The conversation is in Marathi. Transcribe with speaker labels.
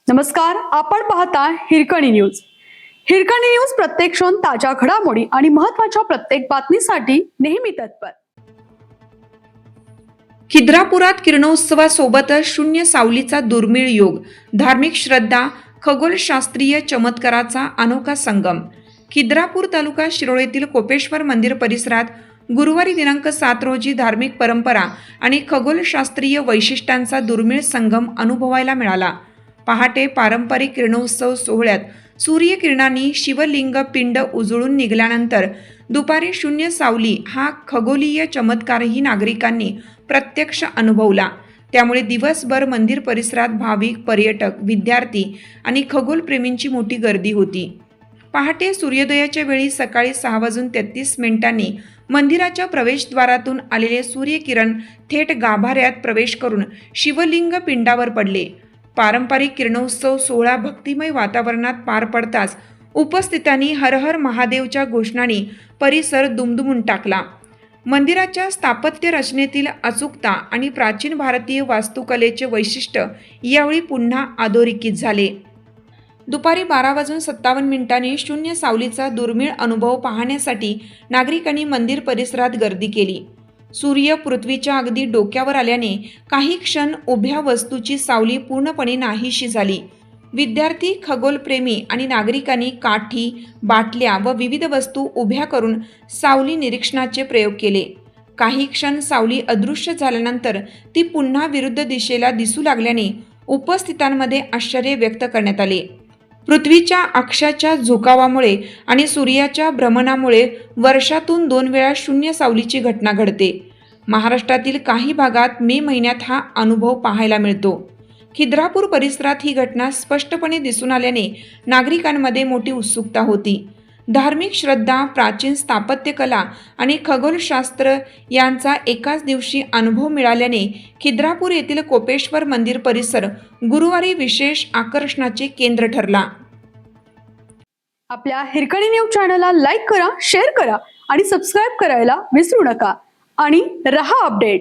Speaker 1: नमस्कार, आपण पाहता हिरकणी न्यूज. हिरकणी न्यूज प्रत्येक क्षण ताज्या घडामोडी आणि महत्त्वाच्या प्रत्येक बातमीसाठी नेहमी तत्पर.
Speaker 2: खिद्रापुरात किरणोत्सवासोबतच शून्य सावलीचा दुर्मिळ योग, धार्मिक श्रद्धा, खगोलशास्त्रीय चमत्काराचा अनोखा संगम. खिद्रापूर तालुका शिरोळेतील कोपेश्वर मंदिर परिसरात गुरुवारी दिनांक 7 रोजी धार्मिक परंपरा आणि खगोलशास्त्रीय वैशिष्ट्यांचा दुर्मिळ संगम अनुभवायला मिळाला. पहाटे पारंपरिक किरणोत्सव सोहळ्यात सूर्यकिरणांनी शिवलिंग पिंड उजळून निघाल्यानंतर दुपारी शून्य सावली हा खगोलीय चमत्कारही नागरिकांनी प्रत्यक्ष अनुभवला. त्यामुळे दिवसभर मंदिर परिसरात भाविक, पर्यटक, विद्यार्थी आणि खगोलप्रेमींची मोठी गर्दी होती. पहाटे सूर्योदयाच्या वेळी सकाळी 6:33 मंदिराच्या प्रवेशद्वारातून आलेले सूर्यकिरण थेट गाभाऱ्यात प्रवेश करून शिवलिंग पिंडावर पडले. पारंपरिक किरणोत्सव सोहळा भक्तिमय वातावरणात पार पडताच उपस्थितांनी हर हर महादेवच्या घोषणांनी परिसर दुमदुमून टाकला. मंदिराच्या स्थापत्य रचनेतील अचूकता आणि प्राचीन भारतीय वास्तुकलेचे वैशिष्ट्य यावेळी पुन्हा अधोरेखित झाले. दुपारी 12:57 शून्य सावलीचा दुर्मिळ अनुभव पाहण्यासाठी नागरिकांनी मंदिर परिसरात गर्दी केली. सूर्य पृथ्वीच्या अगदी डोक्यावर आल्याने काही क्षण उभ्या वस्तूची सावली पूर्णपणे नाहीशी झाली. विद्यार्थी, खगोलप्रेमी आणि नागरिकांनी काठी, बाटल्या व विविध वस्तू उभ्या करून सावली निरीक्षणाचे प्रयोग केले. काही क्षण सावली अदृश्य झाल्यानंतर ती पुन्हा विरुद्ध दिशेला दिसू लागल्याने उपस्थितांमध्ये आश्चर्य व्यक्त करण्यात आले. पृथ्वीच्या अक्षाच्या झुकावामुळे आणि सूर्याच्या भ्रमणामुळे वर्षातून 2 वेळा शून्य सावलीची घटना घडते. महाराष्ट्रातील काही भागात मे महिन्यात हा अनुभव पाहायला मिळतो. खिद्रापूर परिसरात ही घटना स्पष्टपणे दिसून आल्याने नागरिकांमध्ये मोठी उत्सुकता होती. धार्मिक श्रद्धा, प्राचीन स्थापत्यकला आणि खगोलशास्त्र यांचा एकाच दिवशी अनुभव मिळाल्याने खिद्रापूर येथील कोपेश्वर मंदिर परिसर गुरुवारी विशेष आकर्षणाचे केंद्र ठरला.
Speaker 1: आपल्या हिरकणी न्यूज चॅनलला लाईक करा, शेअर करा आणि सबस्क्राईब करायला विसरू नका आणि रहा अपडेट.